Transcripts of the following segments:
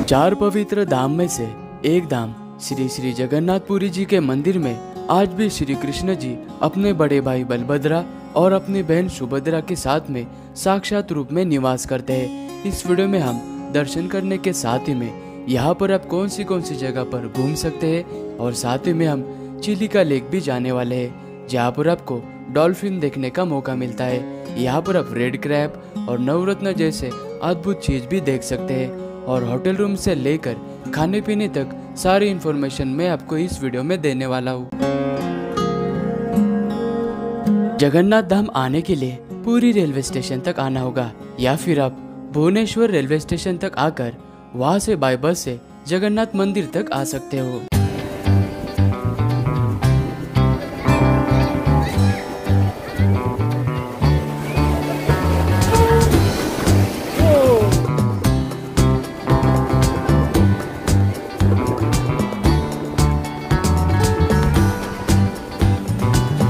चार पवित्र धाम में से एक धाम श्री श्री जगन्नाथपुरी जी के मंदिर में आज भी श्री कृष्ण जी अपने बड़े भाई बलभद्रा और अपनी बहन सुभद्रा के साथ में साक्षात रूप में निवास करते हैं। इस वीडियो में हम दर्शन करने के साथ ही में यहाँ पर आप कौन सी जगह पर घूम सकते हैं और साथ ही में हम चिलिका लेक भी जाने वाले हैं, जहाँ पर आपको डॉल्फिन देखने का मौका मिलता है। यहाँ पर आप रेड क्रैब और नवरत्न जैसे अद्भुत चीज भी देख सकते हैं और होटल रूम से लेकर खाने पीने तक सारी इंफॉर्मेशन मैं आपको इस वीडियो में देने वाला हूँ। जगन्नाथ धाम आने के लिए पूरी रेलवे स्टेशन तक आना होगा या फिर आप भुवनेश्वर रेलवे स्टेशन तक आकर वहां से बाय बस से जगन्नाथ मंदिर तक आ सकते हो।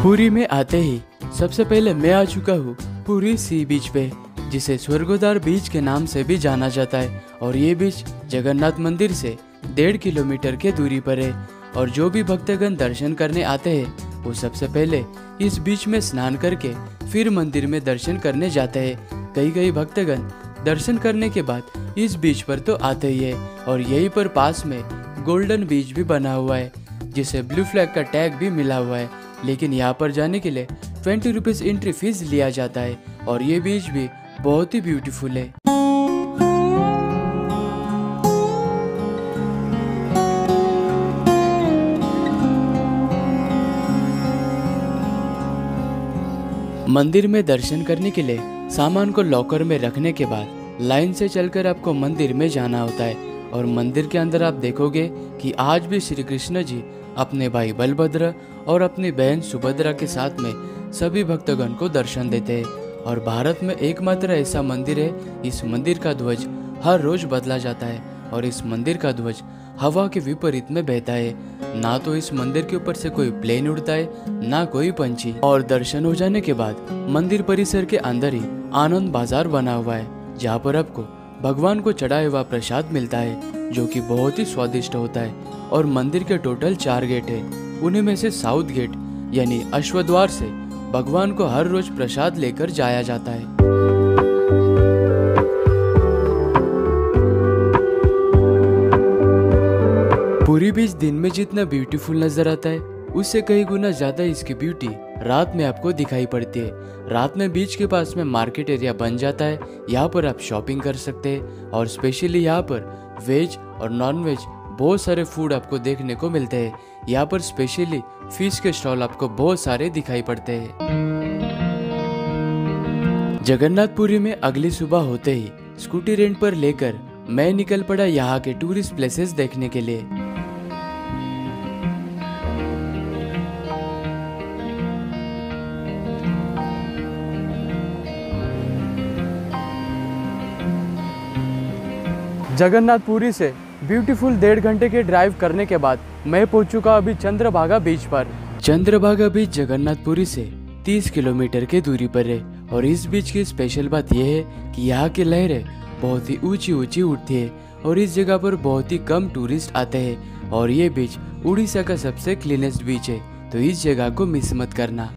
पुरी में आते ही सबसे पहले मैं आ चुका हूँ पुरी सी बीच पे, जिसे स्वर्गद्वार बीच के नाम से भी जाना जाता है। और ये बीच जगन्नाथ मंदिर से 1.5 किलोमीटर के दूरी पर है। और जो भी भक्तगण दर्शन करने आते हैं वो सबसे पहले इस बीच में स्नान करके फिर मंदिर में दर्शन करने जाते हैं। कई भक्तगण दर्शन करने के बाद इस बीच पर तो आते ही है। और यहीं पर पास में गोल्डन बीच भी बना हुआ है, जिसे ब्लू फ्लैग का टैग भी मिला हुआ है। लेकिन यहाँ पर जाने के लिए 20 रुपीज एंट्री फीस लिया जाता है। और ये बीच भी बहुत ही ब्यूटीफुल है। मंदिर में दर्शन करने के लिए सामान को लॉकर में रखने के बाद लाइन से चलकर आपको मंदिर में जाना होता है। और मंदिर के अंदर आप देखोगे कि आज भी श्री कृष्ण जी अपने भाई बलभद्र और अपनी बहन सुभद्रा के साथ में सभी भक्तगण को दर्शन देते हैं। और भारत में एकमात्र ऐसा मंदिर है, इस मंदिर का ध्वज हर रोज बदला जाता है और इस मंदिर का ध्वज हवा के विपरीत में बहता है। ना तो इस मंदिर के ऊपर से कोई प्लेन उड़ता है ना कोई पंछी। और दर्शन हो जाने के बाद मंदिर परिसर के अंदर ही आनंद बाजार बना हुआ है, जहाँ पर आपको भगवान को चढ़ाया हुआ प्रसाद मिलता है, जो कि बहुत ही स्वादिष्ट होता है। और मंदिर के टोटल 4 गेट है, उन्हीं में से साउथ गेट यानी अश्वद्वार से भगवान को हर रोज प्रसाद लेकर जाया जाता है। पुरी बीच दिन में जितना ब्यूटीफुल नजर आता है उससे कई गुना ज्यादा इसकी ब्यूटी रात में आपको दिखाई पड़ती है। रात में बीच के पास में मार्केट एरिया बन जाता है, यहाँ पर आप शॉपिंग कर सकते हैं। और स्पेशली यहाँ पर वेज और नॉन वेज बहुत सारे फूड आपको देखने को मिलते हैं। यहाँ पर स्पेशली फिश के स्टॉल आपको बहुत सारे दिखाई पड़ते हैं। जगन्नाथपुरी में अगली सुबह होते ही स्कूटी रेंट पर लेकर मैं निकल पड़ा यहाँ के टूरिस्ट प्लेसेस देखने के लिए। जगन्नाथपुरी से ब्यूटीफुल 1.5 घंटे के ड्राइव करने के बाद मैं पहुंच चुका अभी चंद्रभागा बीच पर। चंद्रभागा बीच जगन्नाथपुरी से 30 किलोमीटर की दूरी पर है। और इस बीच की स्पेशल बात यह है कि यहाँ की लहरें बहुत ही ऊंची उठती है और इस जगह पर बहुत ही कम टूरिस्ट आते हैं। और ये बीच उड़ीसा का सबसे क्लीनेस्ट बीच है, तो इस जगह को मिस मत करना।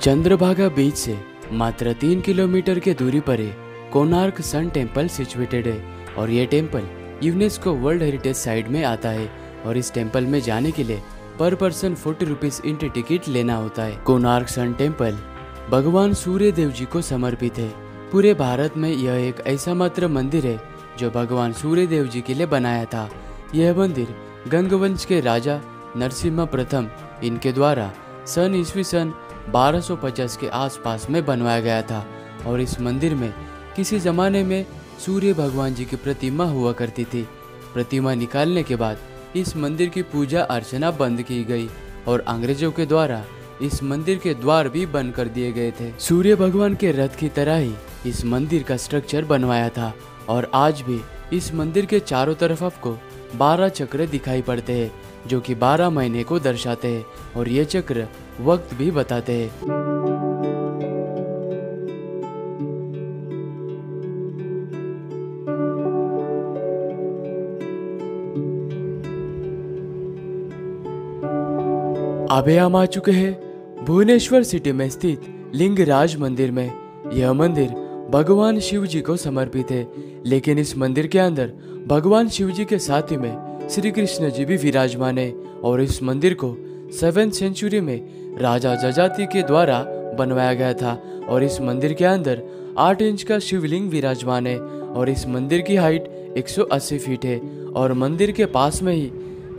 चंद्रभागा बीच से मात्र 3 किलोमीटर के दूरी पर है कोणार्क सन टेम्पल सिचुएटेड है। और ये temple UNESCO world heritage site में आता है। और इस टेम्पल में जाने के लिए पर पर्सन 40 रुपीज एंट्री टिकट लेना होता है। कोणार्क सन टेम्पल भगवान सूर्य देव जी को समर्पित है। पूरे भारत में यह एक ऐसा मात्र मंदिर है जो भगवान सूर्य देव जी के लिए बनाया था। यह मंदिर गंगवंश के राजा नरसिम्हा प्रथम इनके द्वारा सन ईस्वी सन 1250 के आसपास में बनवाया गया था। और इस मंदिर में किसी जमाने में सूर्य भगवान जी की प्रतिमा हुआ करती थी। प्रतिमा निकालने के बाद इस मंदिर की पूजा अर्चना बंद की गई और अंग्रेजों के द्वारा इस मंदिर के द्वार भी बंद कर दिए गए थे। सूर्य भगवान के रथ की तरह ही इस मंदिर का स्ट्रक्चर बनवाया था और आज भी इस मंदिर के चारों तरफ आपको 12 चक्र दिखाई पड़ते हैं जो कि 12 महीने को दर्शाते हैं और ये चक्र वक्त भी बताते हैं। अभी हम आ चुके हैं भुवनेश्वर सिटी में स्थित लिंगराज मंदिर में। यह मंदिर भगवान शिव जी को समर्पित है, लेकिन इस मंदिर के अंदर भगवान शिव जी के साथ ही में श्री कृष्ण जी भी विराजमान है और इस मंदिर को 7th सेंचुरी में राजा जजाति के द्वारा बनवाया गया था और इस मंदिर के अंदर 8 इंच का शिवलिंग विराजमान है और इस मंदिर की हाइट 180 फीट है और मंदिर के पास में ही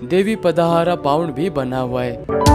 देवी पदहारा पाउंड भी बना हुआ है।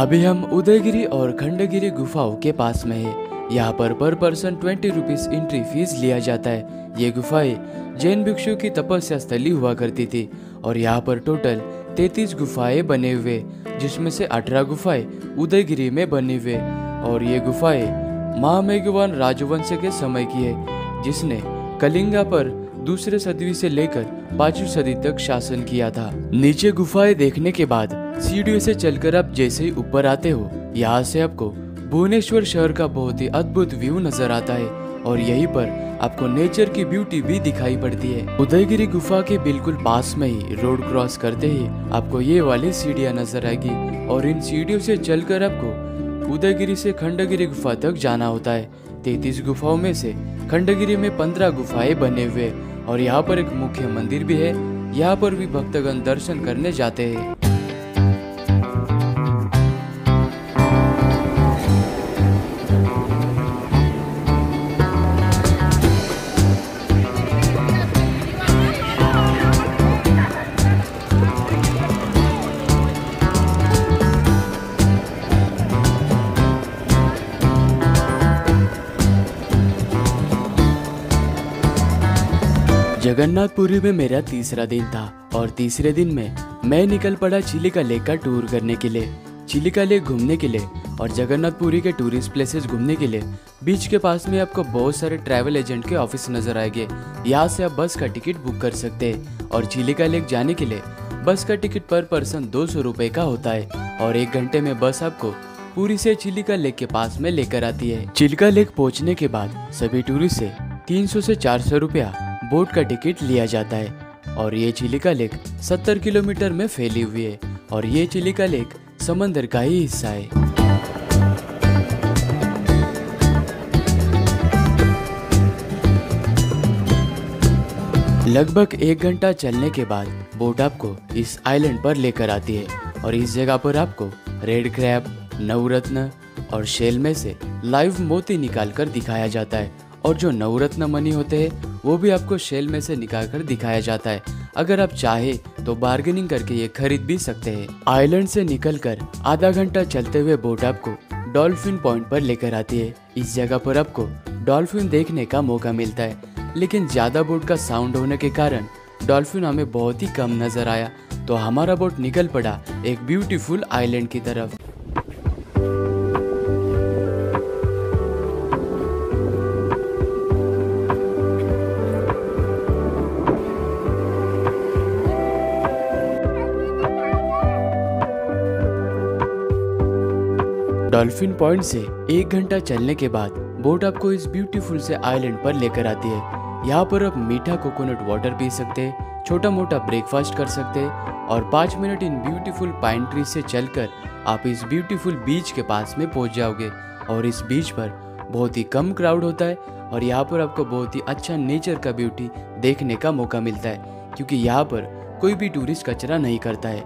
अभी हम उदयगिरी और खंडगिरी गुफाओं के पास में है। यहाँ पर पर्सन 20 रुपीज एंट्री फीस लिया जाता है। ये गुफाएं जैन भिक्षु की तपस्या स्थली हुआ करती थी और यहाँ पर टोटल 33 गुफाएं बने हुए, जिसमें से 18 गुफाएं उदयगिरी में बनी हुए और ये गुफाएं महामेघवान राजवंश के समय की है, जिसने कलिंगा पर दूसरे सदी से लेकर 5वीं सदी तक शासन किया था। नीचे गुफाएं देखने के बाद सीढ़ियों से चलकर आप जैसे ही ऊपर आते हो, यहाँ से आपको भुवनेश्वर शहर का बहुत ही अद्भुत व्यू नजर आता है और यहीं पर आपको नेचर की ब्यूटी भी दिखाई पड़ती है। उदयगिरी गुफा के बिल्कुल पास में ही रोड क्रॉस करते ही आपको ये वाली सीढ़ियां नजर आएगी और इन सीढ़ियों से चलकर आपको उदयगिरी से खंडगिरी गुफा तक जाना होता है। 33 गुफाओं में से खंडगिरी में 15 गुफाएं बने हुए और यहाँ पर एक मुख्य मंदिर भी है। यहाँ पर भी भक्तगण दर्शन करने जाते हैं। जगन्नाथपुरी में मेरा तीसरा दिन था और तीसरे दिन में मैं निकल पड़ा चिलिका लेक का टूर करने के लिए। चिलिका लेक घूमने के लिए और जगन्नाथपुरी के टूरिस्ट प्लेसेस घूमने के लिए बीच के पास में आपको बहुत सारे ट्रैवल एजेंट के ऑफिस नजर आएंगे। यहाँ से आप बस का टिकट बुक कर सकते हैं और चिलिका लेक जाने के लिए बस का टिकट पर पर्सन 200 रुपए का होता है और 1 घंटे में बस आपको पुरी से चिलिका लेक के पास में लेकर आती है। चिलिका लेक पहुँचने के बाद सभी टूरिस्ट से 300 से 400 रुपया बोट का टिकट लिया जाता है और ये चिलिका लेक 70 किलोमीटर में फैली हुई है और ये चिलिका लेक समंदर का ही हिस्सा है। लगभग 1 घंटा चलने के बाद बोट आपको इस आइलैंड पर लेकर आती है और इस जगह पर आपको रेड क्रैब, नवरत्न और शेल में से लाइव मोती निकालकर दिखाया जाता है और जो नवरत्न मनी होते हैं वो भी आपको शेल में से निकालकर दिखाया जाता है। अगर आप चाहे तो बार्गेनिंग करके ये खरीद भी सकते हैं। आइलैंड से निकलकर आधा घंटा चलते हुए बोट आपको डॉल्फिन पॉइंट पर लेकर आती है। इस जगह पर आपको डॉल्फिन देखने का मौका मिलता है, लेकिन ज्यादा बोट का साउंड होने के कारण डॉल्फिन हमें बहुत ही कम नजर आया, तो हमारा बोट निकल पड़ा एक ब्यूटीफुल आइलैंड की तरफ। डॉल्फिन पॉइंट से 1 घंटा चलने के बाद बोट आपको इस ब्यूटीफुल से आइलैंड पर लेकर आती है। यहाँ पर आप मीठा कोकोनट वाटर पी सकते हैं, छोटा मोटा ब्रेकफास्ट कर सकते हैं और 5 minute in beautiful pine tree से चलकर आप इस ब्यूटीफुल बीच के पास में पहुँच जाओगे और इस बीच पर बहुत ही कम क्राउड होता है और यहाँ पर आपको बहुत ही अच्छा नेचर का ब्यूटी देखने का मौका मिलता है, क्योंकि यहाँ पर कोई भी टूरिस्ट कचरा नहीं करता है।